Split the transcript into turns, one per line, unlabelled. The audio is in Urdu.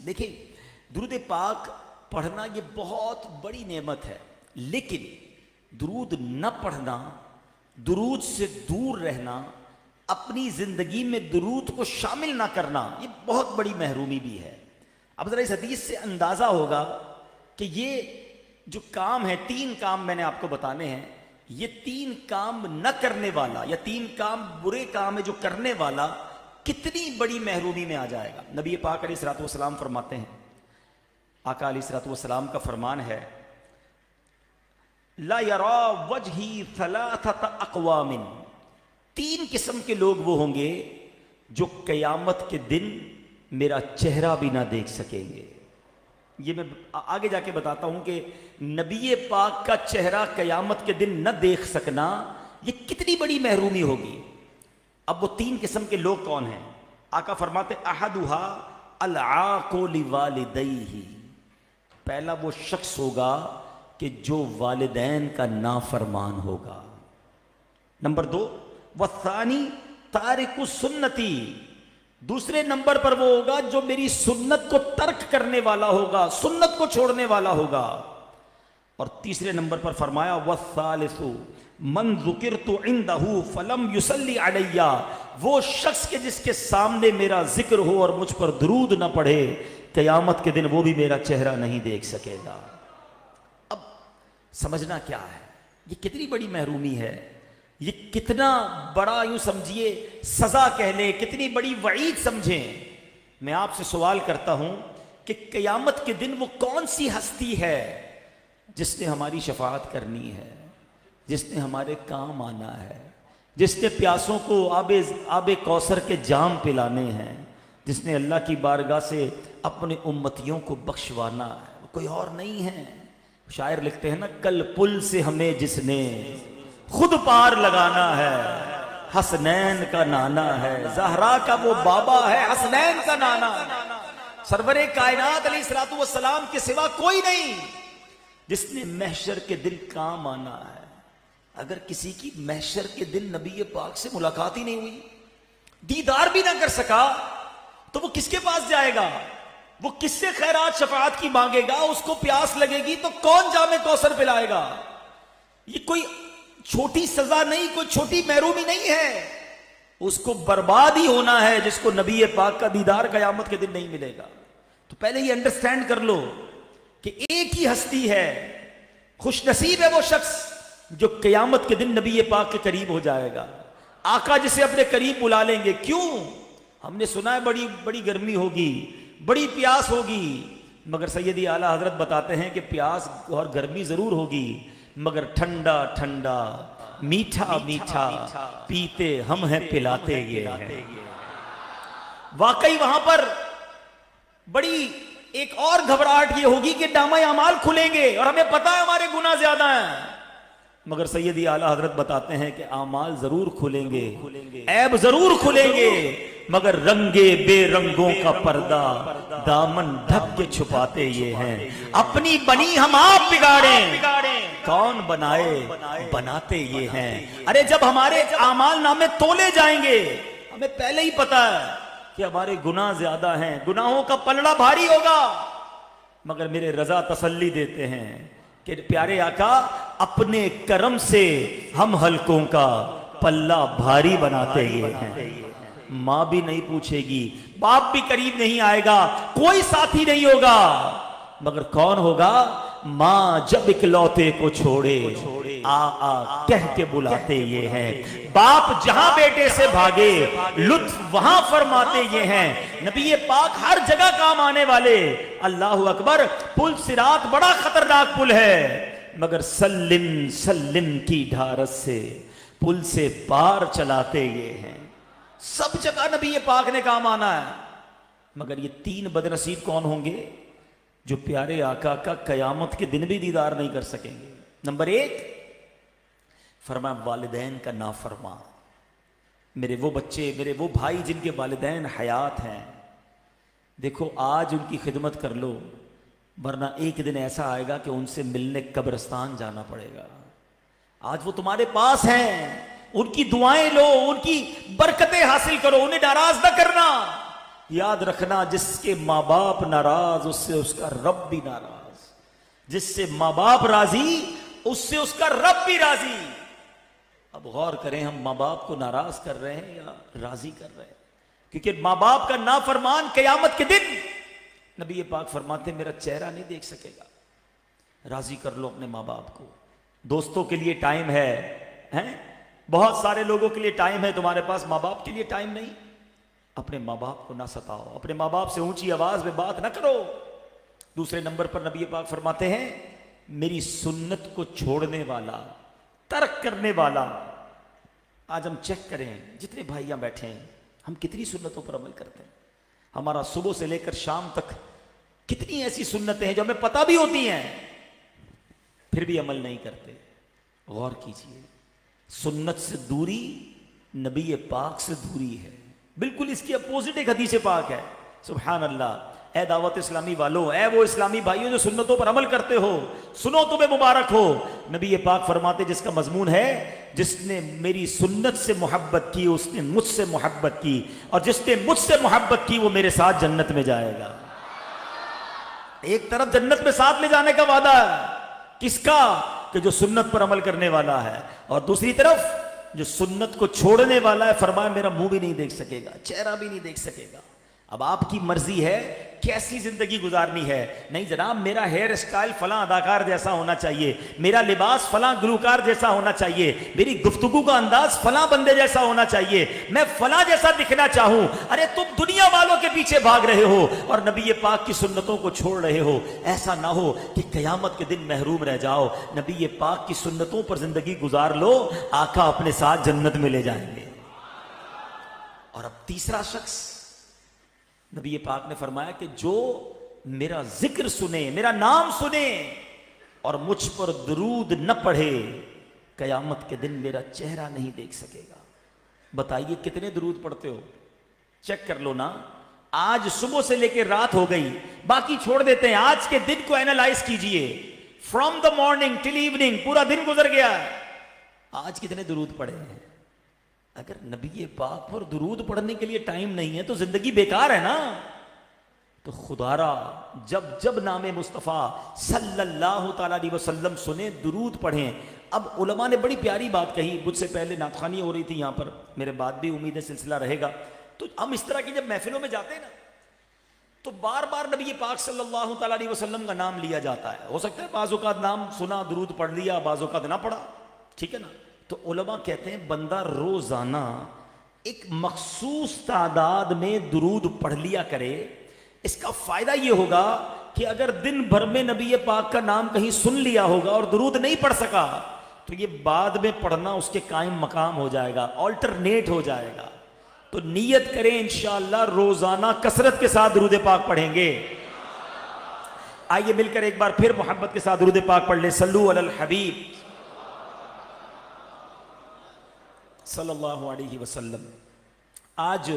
دیکھیں درود پاک پڑھنا یہ بہت بڑی نعمت ہے، لیکن درود نہ پڑھنا، درود سے دور رہنا، اپنی زندگی میں درود کو شامل نہ کرنا، یہ بہت بڑی محرومی بھی ہے۔ اب ذرا اس حدیث سے اندازہ ہوگا کہ یہ جو کام ہے، 3 کام میں نے آپ کو بتانے ہیں، یہ 3 کام نہ کرنے والا یا 3 کام برے کام ہے جو کرنے والا کتنی بڑی محرومی میں آ جائے گا۔ نبی پاک علیہ الصلوۃ والسلام فرماتے ہیں، آقا علیہ الصلوۃ والسلام کا فرمان ہے، لا یرا وجہی ثلاثۃ اقوام، 3 قسم کے لوگ وہ ہوں گے جو قیامت کے دن میرا چہرہ بھی نہ دیکھ سکیں گے۔ یہ میں آگے جا کے بتاتا ہوں کہ نبی پاک کا چہرہ قیامت کے دن نہ دیکھ سکنا یہ کتنی بڑی محرومی ہوگی۔ اب وہ 3 قسم کے لوگ کون ہیں؟ آقا فرماتے احدھا العاق لوالدیہ، پہلا وہ شخص ہوگا کہ جو والدین کا نافرمان ہوگا۔ نمبر 2 والثانی تارک سنتی، دوسرے نمبر پر وہ ہوگا جو میری سنت کو ترک کرنے والا ہوگا، سنت کو چھوڑنے والا ہوگا۔ اور تیسرے نمبر پر فرمایا والثالث من ذکرت عندہ فلم یصلی علی، وہ شخص کے جس کے سامنے میرا ذکر ہو اور مجھ پر درود نہ پڑھے، قیامت کے دن وہ بھی میرا چہرہ نہیں دیکھ سکے گا۔ اب سمجھنا کیا ہے، یہ کتنی بڑی محرومی ہے، یہ کتنا بڑا یوں سمجھیے سزا کہہ لیں، کتنی بڑی وعید سمجھیں۔ میں آپ سے سوال کرتا ہوں کہ قیامت کے دن وہ کون سی ہستی ہے جس نے ہماری شفاعت کرنی ہے، جس نے ہمارے کام آنا ہے، جس نے پیاسوں کو آب کوثر کے جام پلانے ہیں، جس نے اللہ کی بارگاہ سے اپنے امتیوں کو بخشوانا ہے، وہ کوئی اور نہیں ہے۔ شاعر لکھتے ہیں نا، کل پل سے ہمیں جس نے خود پار لگانا ہے، حسنین کا نانا ہے، زہرا کا وہ بابا ہے، حسنین کا نانا، سرور کائنات علیہ الصلوۃ والسلام کے سوا کوئی نہیں جس نے محشر کے دن کام آنا ہے۔ اگر کسی کی محشر کے دن نبی پاک سے ملاقات ہی نہیں ہوئی، دیدار بھی نہ کر سکا، تو وہ کس کے پاس جائے گا؟ وہ کس سے خیرات شفاعت کی مانگے گا؟ اس کو پیاس لگے گی تو کون جام کوثر پلائے گا؟ یہ کوئی چھوٹی سزا نہیں، کوئی چھوٹی محرومی نہیں ہے، اس کو برباد ہی ہونا ہے جس کو نبی پاک کا دیدار قیامت کے دن نہیں ملے گا۔ تو پہلے یہ انڈرسٹینڈ کر لو کہ ایک ہی ہستی ہے، خوش نصیب ہے وہ شخص جو قیامت کے دن نبی پاک کے قریب ہو جائے گا، آقا جسے اپنے قریب بلا لیں گے۔ کیوں؟ ہم نے سنا ہے بڑی بڑی گرمی ہوگی، بڑی پیاس ہوگی، مگر سیدی اعلیٰ حضرت بتاتے ہیں کہ پیاس اور گرمی ضرور ہوگی، مگر ٹھنڈا ٹھنڈا میٹھا میٹھا پیتے ہم ہیں پلاتے یہ ہیں۔ واقعی وہاں پر بڑی ایک اور گھبراہٹ یہ ہوگی کہ نامہ اعمال کھلیں گے اور ہمیں پتہ ہے ہمارے گناہ زیادہ ہیں، مگر سیدی اعلیٰ حضرت بتاتے ہیں کہ اعمال ضرور کھلیں گے، عیب ضرور کھلیں گے، مگر رنگے بے رنگوں کا پردہ دامن ڈھک کے چھپاتے یہ ہیں۔ اپنی بنی ہم آپ بگاڑیں، کون بنائے بناتے یہ ہیں۔ ارے جب ہمارے اعمال نامے تولے جائیں گے، ہمیں پہلے ہی پتا ہے کہ ہمارے گناہ زیادہ ہیں، گناہوں کا پلڑا بھاری ہوگا، مگر میرے رضا تسلی دیتے ہیں کہ پیارے آقا اپنے کرم سے ہم حلقوں کا پلہ بھاری بناتے یہ ہیں۔ ماں بھی نہیں پوچھے گی، باپ بھی قریب نہیں آئے گا، کوئی ساتھی نہیں ہوگا، مگر کون ہوگا؟ ماں جب اکلوتے کو چھوڑے آ آ کہہ کے بلاتے یہ ہیں۔ باپ جہاں بیٹے سے بھاگے لطف وہاں فرماتے یہ ہیں۔ نبی پاک ہر جگہ کام آنے والے۔ اللہ اکبر، پل صراط بڑا خطرناک پل ہے، مگر سلم سلم کی ڈھارس سے پل سے پار چلاتے یہ ہیں۔ سب جگہ نبی پاک نے کام آنا ہے، مگر یہ 3 بدنصیب کون ہوں گے جو پیارے آقا کا قیامت کے دن بھی دیدار نہیں کر سکیں گے؟ نمبر 1 فرمایا والدین کا نافرمان۔ میرے وہ بچے، میرے وہ بھائی جن کے والدین حیات ہیں، دیکھو آج ان کی خدمت کر لو، ورنہ ایک دن ایسا آئے گا کہ ان سے ملنے قبرستان جانا پڑے گا۔ آج وہ تمہارے پاس ہیں، ان کی دعائیں لو، ان کی برکتیں حاصل کرو، انہیں ناراض نہ کرنا۔ یاد رکھنا جس کے ماں باپ ناراض اس سے اس کا رب بھی ناراض، جس سے ماں باپ راضی اس سے اس کا رب بھی راضی۔ اب غور کریں ہم ماں باپ کو ناراض کر رہے ہیں یا راضی کر رہے ہیں؟ کیونکہ ماں باپ کا نافرمان قیامت کے دن نبی پاک فرماتے میرا چہرہ نہیں دیکھ سکے گا۔ راضی کر لو اپنے ماں باپ کو۔ دوستوں کے لیے ٹائم ہے، بہت سارے لوگوں کے لیے ٹائم ہے، تمہارے پاس ماں باپ کے لیے ٹائم نہیں۔ اپنے ماں باپ کو نہ ستاؤ، اپنے ماں باپ سے اونچی آواز میں بات نہ کرو۔ دوسرے نمبر پر نبی پاک فرماتے ہیں میری سنت کو چھوڑنے والا، ترک کرنے والا۔ آج ہم چیک کریں جتنے بھائیاں بیٹھے ہیں ہم کتنی سنتوں پر عمل کرتے ہیں؟ ہمارا صبح سے لے کر شام تک کتنی ایسی سنتیں ہیں جو ہمیں پتہ بھی ہوتی ہیں پھر بھی عمل نہیں کرتے۔ غور کیجئے، سنت سے دوری نبی پاک سے دوری ہے، بالکل اس کی اپوزٹ ایک حدیث پاک ہے۔ سبحان اللہ۔ اے دعوت اسلامی والوں، اے وہ اسلامی بھائیوں جو سنتوں پر عمل کرتے ہو، سنو تمہیں مبارک ہو۔ نبی پاک فرماتے جس کا مضمون ہے جس نے میری سنت سے محبت کی اس نے مجھ سے محبت کی، اور جس نے مجھ سے محبت کی وہ میرے ساتھ جنت میں جائے گا۔ ایک طرف جنت میں ساتھ لے جانے کا وعدہ ہے کس کا؟ کہ جو سنت پر عمل کرنے والا ہے، اور دوسری طرف جو سنت کو چھوڑنے والا ہے فرمایا میرا منہ بھی نہیں دیکھ سکے گا، چہرہ بھی نہیں دیکھ سکے گا۔ اب آپ کی مرضی ہے کیسی زندگی گزارنی ہے۔ نہیں جناب میرا ہیئر اسٹائل فلاں اداکار جیسا ہونا چاہیے، میرا لباس فلاں گلوکار جیسا ہونا چاہیے، میری گفتگو کا انداز فلاں بندے جیسا ہونا چاہیے، میں فلاں جیسا دکھنا چاہوں۔ ارے تم دنیا والوں کے پیچھے بھاگ رہے ہو اور نبی پاک کی سنتوں کو چھوڑ رہے ہو۔ ایسا نہ ہو کہ قیامت کے دن محروم رہ جاؤ۔ نبی پاک کی سنتوں پر زندگی گزار لو، آقا اپنے ساتھ جنت میں لے جائیں گے۔ اور اب تیسرا شخص نبی پاک نے فرمایا کہ جو میرا ذکر سنے، میرا نام سنے اور مجھ پر درود نہ پڑھے، قیامت کے دن میرا چہرہ نہیں دیکھ سکے گا۔ بتائیے کتنے درود پڑھتے ہو؟ چیک کر لو نا۔ آج صبح سے لے کے رات ہو گئی، باقی چھوڑ دیتے ہیں، آج کے دن کو اینالائز کیجئے۔ From the morning till evening پورا دن گزر گیا ہے، آج کتنے درود پڑھے ہیں؟ اگر نبی پاک پر درود پڑھنے کے لیے ٹائم نہیں ہے تو زندگی بیکار ہے نا۔ تو خدا را جب جب نام مصطفیٰ صلی اللہ تعالیٰ علیہ وسلم سنے درود پڑھیں۔ اب علماء نے بڑی پیاری بات کہی، مجھ سے پہلے نعت خوانی ہو رہی تھی یہاں پر، میرے بعد بھی امید ہے سلسلہ رہے گا۔ تو ہم اس طرح کی جب محفلوں میں جاتے ہیں نا تو بار بار نبی پاک صلی اللہ تعالیٰ علیہ وسلم کا نام لیا جاتا ہے۔ ہو سکتا ہے بعض اوقات نام سنا درود پڑھ لیا، بعض اوقات نہ پڑھا، ٹھیک ہے نا۔ تو علماء کہتے ہیں بندہ روزانہ ایک مخصوص تعداد میں درود پڑھ لیا کرے۔ اس کا فائدہ یہ ہوگا کہ اگر دن بھر میں نبی پاک کا نام کہیں سن لیا ہوگا اور درود نہیں پڑھ سکا تو یہ بعد میں پڑھنا اس کے قائم مقام ہو جائے گا، آلٹرنیٹ ہو جائے گا۔ تو نیت کریں انشاءاللہ روزانہ کثرت کے ساتھ درود پاک پڑھیں گے۔ آئیے مل کر ایک بار پھر محبت کے ساتھ درود پاک پڑھ لیں۔ صلو علی الحبیب صلی اللہ علیہ وسلم۔ آج